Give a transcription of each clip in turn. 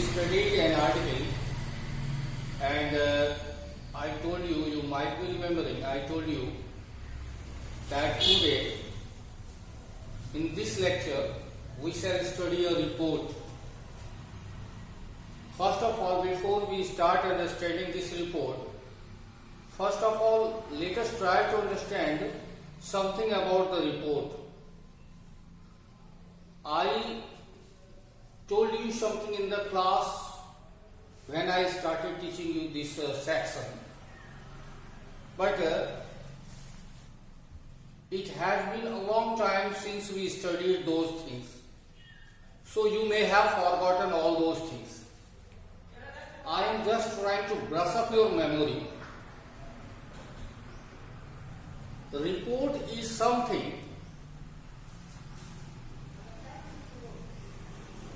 studied an article, and I told you, you might be remembering, I told you that today in this lecture we shall study a report. First of all, before we start understanding this report, first of all, let us try to understand something about the report. I told you something in the class when I started teaching you this section, but it has been a long time since we studied those things, so you may have forgotten all those things. I am just trying to brush up your memory. The report is something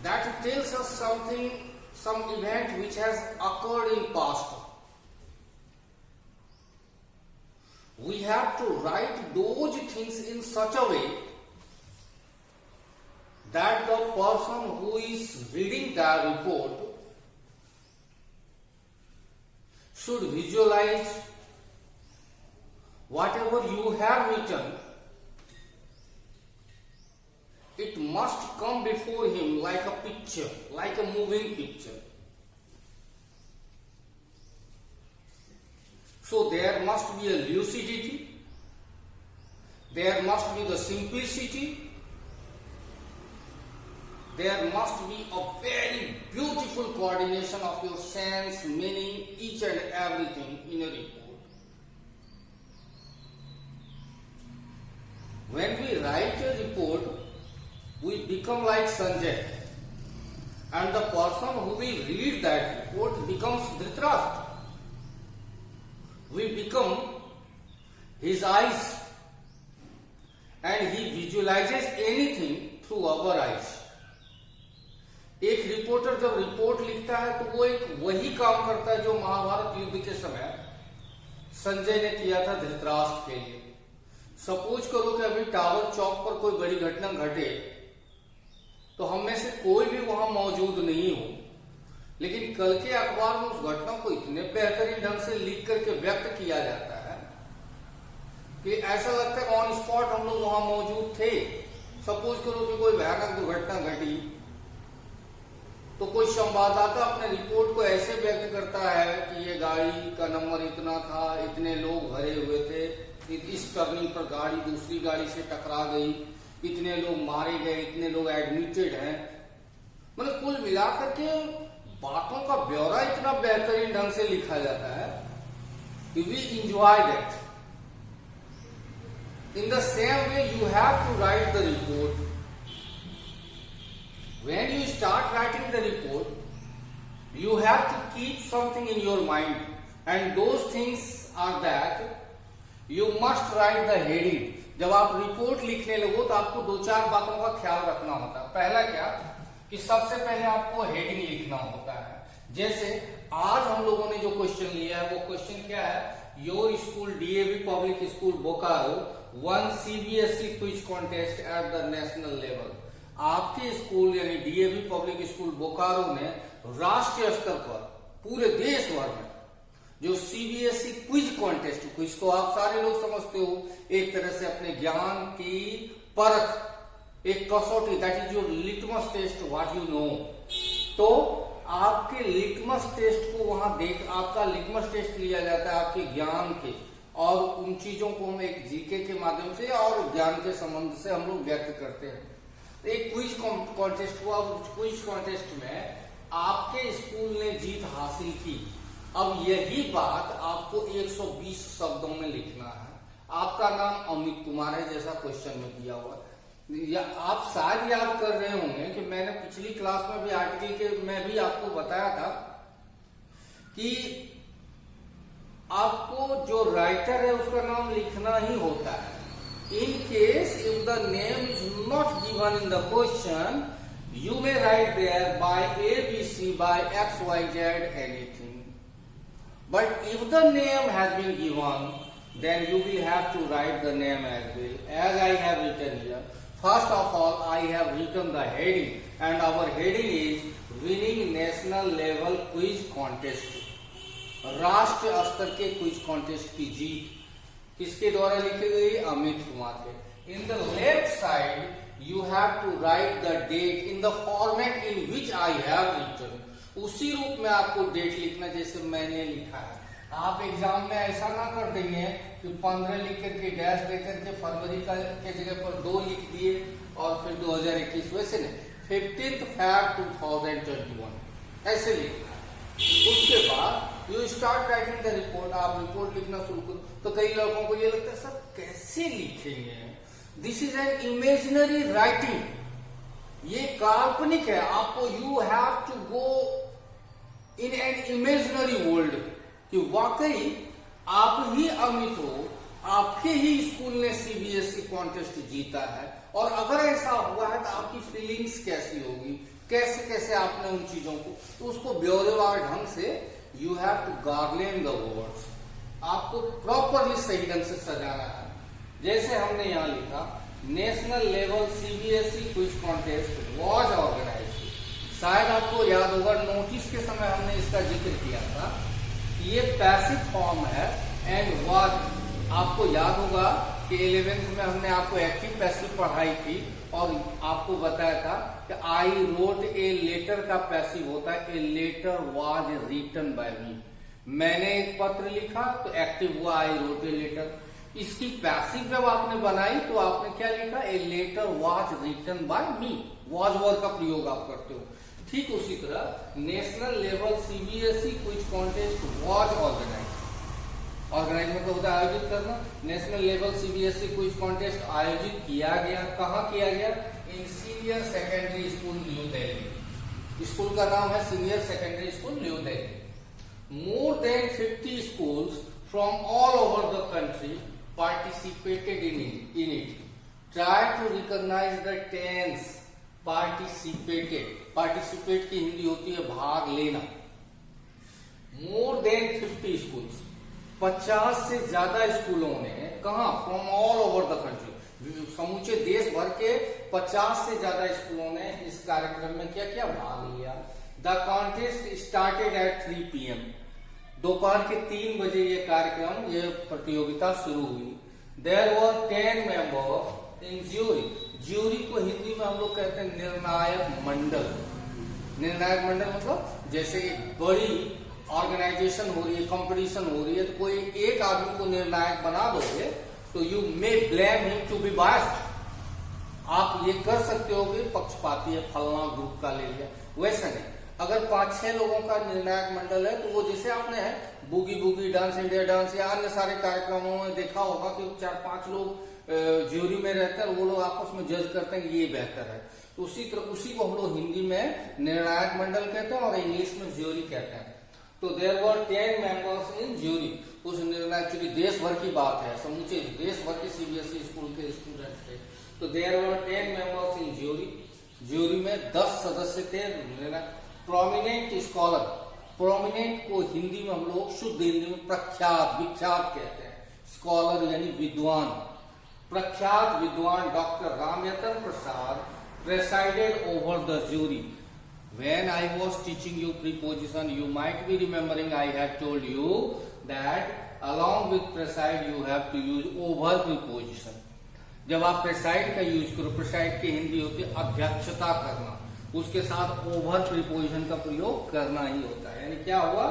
that tells us something, some event which has occurred in past. We have to write those things in such a way that the person who is reading the report should visualize whatever you have written. It must come before him like a picture, like a moving picture. So there must be a lucidity, there must be the simplicity, there must be a very beautiful coordination of your sense, meaning, each and everything in a report. When we write a report, we become like Sanjay, and the person who will read that report becomes Dhritarashtra. We become his eyes, and he visualizes anything through our eyes. एक reporter जब report लिखता है तो वो एक वही काम करता है जो महाभारत युद्ध के समय संजय ने किया था धृतराष्ट्र के लिए। सपोज करो कि अभी टावर चौक पर कोई बड़ी घटना घटे, तो हम में से कोई भी वहां मौजूद नहीं हो, लेकिन कल के अखबार में उस घटना को इतने बेहतरीन ढंग से लिख करके व्यक्त किया जाता है कि ऐसा लगता है ऑन स्पॉट हम लोग वहां मौजूद थे। सपोज करो कि कोई भयानक दुर्घटना घटी, तो कोई संवाददाता अपने रिपोर्ट को ऐसे व्यक्त करता है कि ये गाड़ी का नंबर इतना था, इतने लोग भरे हुए थे, इस टर्निंग पर गाड़ी दूसरी गाड़ी से टकरा गई, इतने लोग मारे गए, इतने लोग एडमिटेड हैं। मतलब कुल मिलाकर के बातों का ब्यौरा इतना बेहतरीन ढंग से लिखा जाता है कि we enjoy that. In the same way you have to write the report. When you start writing the report, you have to keep something in your mind, and those things are that you must write the heading. जब आप report लिखने लगो तो आपको दो चार बातों का ख्याल रखना होता है। पहला क्या कि सबसे पहले आपको हेडिंग लिखना होता है। जैसे आज हम लोगों ने जो क्वेश्चन लिया है वो क्वेश्चन क्या है, your school DAV public school Bokaro one CBSE quiz contest at the national level. आपके स्कूल यानी डीएवी पब्लिक स्कूल बोकारो ने राष्ट्रीय स्तर पर पूरे देश भर में जो सीबीएसई क्विज कॉन्टेस्ट, क्विज तो आप सारे लोग समझते हो, एक तरह से अपने ज्ञान की परख, एक कसौटी, that is your litmus test what you know. तो आपके लिटमस टेस्ट को वहां आपका लिटमस टेस्ट लिया जाता है आपके ज्ञान के, और उन चीजों को हम एक जीके के माध्यम से और ज्ञान के संबंध से हम लोग व्यक्त करते हैं। एक क्विज कॉन्टेस्ट हुआ, क्विज कॉन्टेस्ट में आपके स्कूल ने जीत हासिल की। अब यही बात आपको 120 शब्दों में लिखना है। आपका नाम अमित कुमार है जैसा क्वेश्चन में दिया हुआ, या आप शायद याद कर रहे होंगे कि मैंने पिछली क्लास में भी आर्टिकल के में भी आपको बताया था कि आपको जो राइटर है उसका नाम लिखना ही होता है। In case if the name is not given in the question, you may write there by ABC, by XYZ, anything. But if the name has been given, then you will have to write the name as well, as I have written here. First of all, I have written the heading, and our heading is winning national level quiz contest. राष्ट्रीय स्तर के quiz contest की जीत किसके द्वारा लिखी गई? अमित कुमार के। In the left side you have to write the date in the format in which I have written. उसी रूप में आपको डेट लिखना जैसे मैंने लिखा है। आप एग्जाम में ऐसा ना कर देंगे कि 15 लिख करके डैश दे करके फरवरी का के जगह पर 2 लिख दिए और फिर 2021, वैसे नहीं। 15 Feb 2021 ऐसे लिखना है। उसके बाद you start writing the report. आप रिपोर्ट लिखना शुरू करो। तो कई लोगों को ये लगता है सर कैसे लिखेंगे? This is an imaginary writing. ये काल्पनिक है। आपको you have to go in an imaginary world कि वाकई आप ही अमित हो, आपके ही स्कूल ने सीबीएसई कॉन्टेस्ट जीता है। और अगर ऐसा हुआ है तो आपकी फीलिंग्स कैसी होगी, कैसे कैसे आपने उन चीजों को, तो उसको ब्यौरेवार ढंग से you have to garland the words. आपको प्रॉपरली सही ढंग से सजाना है। जैसे हमने यहाँ लिखा national level CBSE quiz contest was organised. शायद आपको याद होगा नोटिस के समय हमने इसका जिक्र किया था। ये पैसिव फॉर्म है एंड वाज। आपको याद होगा कि 11th में हमने आपको एक्टिव पैसिव पढ़ाई थी और आपको बताया था कि आई रोट ए लेटर का पैसिव होता है a letter was written by me. मैंने एक पत्र लिखा तो एक्टिव हुआ आई रोट ए लेटर। इसकी पैसिव जब आपने बनाई तो आपने क्या लिखा? A letter was written by me. Was word का प्रयोग आप करते हो। ठीक उसी तरह national level CBSE quiz contest was organise. Organise मतलब होता है आयोजित करना। National level CBSE quiz contest आयोजित किया गया। कहाँ किया गया? इन senior secondary school new Delhi. School का नाम है senior secondary school new Delhi. More than 50 schools from all over the country participated in it. Try to recognize the tense participated. Participate की हिंदी होती है भाग लेना। More than 50 schools, 50 से ज्यादा स्कूलों ने, कहा? From all over the country, समूचे देश भर के 50 से ज्यादा स्कूलों ने इस कार्यक्रम में क्या किया? भाग लिया। The contest started at 3 PM. दोपहर के 3 बजे ये कार्यक्रम, ये प्रतियोगिता शुरू हुई। There were 10 members in jury. Jury को हिंदी में हम लोग कहते हैं निर्णायक मंडल। निर्णायक मंडल मतलब जैसे बड़ी ऑर्गेनाइजेशन हो रही है, कंपटीशन हो रही है, तो कोई एक आदमी को निर्णायक बना दोगे तो you may blame him to be biased. आप ये कर सकते हो कि पक्षपाती है, फलना ग्रुप का ले लिया। वैसा नहीं। अगर 5-6 लोगों का निर्णायक मंडल है तो वो जैसे आपने है boogie boogie dance, India dance या अन्य सारे कार्यक्रमों में देखा होगा कि 4-5 लोग ज्यूरी में रहते हैं और वो लोग आपस में जज करते हैं ये बेहतर है। तो उसी तरह उसी को हम लोग हिंदी में निर्णायक मंडल कहते हैं और इंग्लिश में ज्यूरी कहते हैं। तो there were 10 members in jury. उस निर्णायक, चूंकि देश भर की बात है, समूचे देश भर के सीबीएसई स्कूल के स्टूडेंट थे, तो there were 10 members in jury. Jury में 10 सदस्य थे। प्रोमिनेंट स्कॉलर, प्रोमिनेंट को हिंदी में हम लोग शुद्ध हिंदी में प्रख्यात, विख्यात कहते हैं। स्कॉलर यानी विद्वान। प्रख्यात विद्वान doctor Ramyatan Prasad presided over the jury. When I was teaching you preposition, you might be remembering I had told you that along with preside you have to use over preposition. जब आप preside का use करो, preside की हिंदी होती है अध्यक्षता करना, उसके साथ over preposition का प्रयोग करना ही होता है। यानी क्या हुआ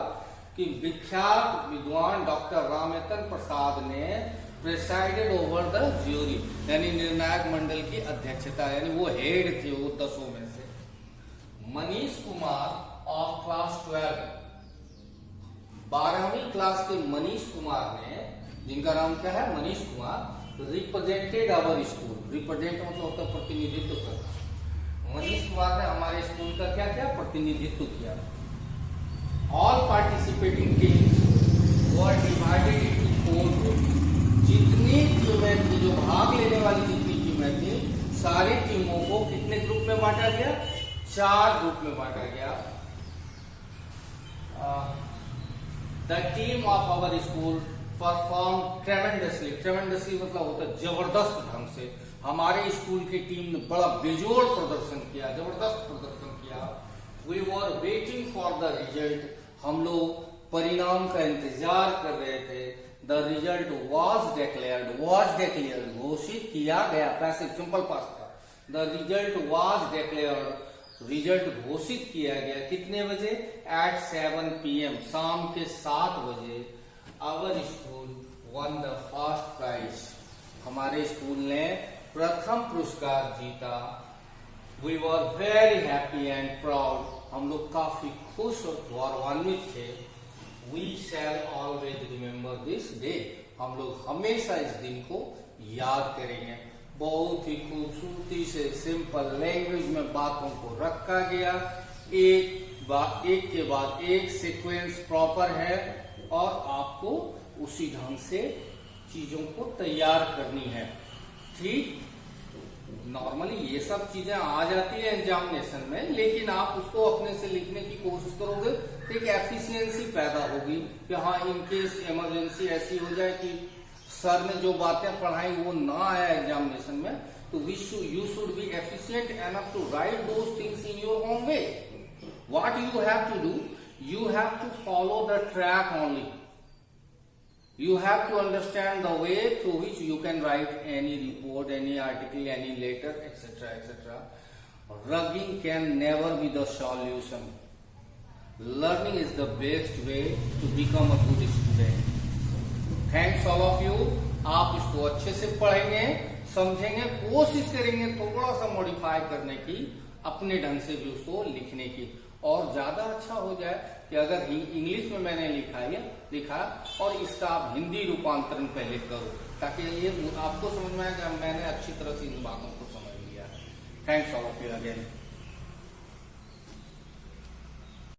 कि विख्यात विद्वान डॉक्टर रामयतन प्रसाद ने प्रेसाइडेड ओवर द ज्यूरी, यानी निर्णायक मंडल की अध्यक्षता, यानी वो हेड थे वो 10 में से। मनीष कुमार ऑफ क्लास 12, 12वीं क्लास के मनीष कुमार ने, जिनका नाम क्या है? Manish Kumar, represented our school. Represent मतलब होता है प्रतिनिधित्व करना। मनीष कुमार ने हमारे स्कूल का क्या किया? प्रतिनिधित्व किया। All participating teams were divided into 4 groups. जितनी टीमें थी, जो भाग लेने वाली जितनी टीमें थी, सारी टीमों को कितने ग्रुप में बांटा गया? 4 ग्रुप में बांटा गया। The team of our school perform tremendously. Tremendously मतलब होता है जबरदस्त ढंग से। हमारे स्कूल की टीम ने बड़ा बेजोड़ प्रदर्शन किया, जबरदस्त प्रदर्शन किया। We were waiting for the result, हम लोग परिणाम का इंतजार कर रहे थे। द रिजल्ट वॉज डिक्लेयर्ड, घोषित किया गया, पैसिव सिंपल पास्ट था। The result was declared, result घोषित किया गया। कितने बजे? एट 7 PM, शाम के 7 बजे। Our school won the first prize, हमारे स्कूल ने प्रथम पुरस्कार जीता। We were very happy and proud, हम लोग काफी खुश और गौरवान्वित थे। We shall always remember this day, हम लोग हमेशा इस दिन को याद करेंगे। बहुत ही खूबसूरती से सिंपल लैंग्वेज में बातों को रखा गया, एक के बाद एक सीक्वेंस प्रॉपर है और आपको उसी ढंग से चीजों को तैयार करनी है। ठीक, नॉर्मली ये सब चीजें आ जाती है एग्जामिनेशन में, लेकिन आप उसको अपने से लिखने की कोशिश करोगे तो एक एफिशिएंसी पैदा होगी कि हाँ, इन केस इमरजेंसी ऐसी हो जाए कि सर ने जो बातें पढ़ाई वो ना आया एग्जामिनेशन में, तो you should be efficient enough to write those things in your home way. What you have to do, you have to follow the track only. You have to understand the way through which you can write any report, any article, any letter, etc., etc. Rugging can never be the solution. Learning is the best way to become a good student. Thanks all of you. आप इसको अच्छे से पढ़ेंगे, समझेंगे, कोशिश करेंगे थोड़ा सा मॉडिफाई करने की, अपने ढंग से भी उसको लिखने की, और ज्यादा अच्छा हो जाए कि अगर इंग्लिश में मैंने लिखा और इसका आप हिंदी रूपांतरण पहले करो, ताकि ये आपको समझ में आए कि मैंने अच्छी तरह से इन बातों को समझ लिया। Thanks all of you again.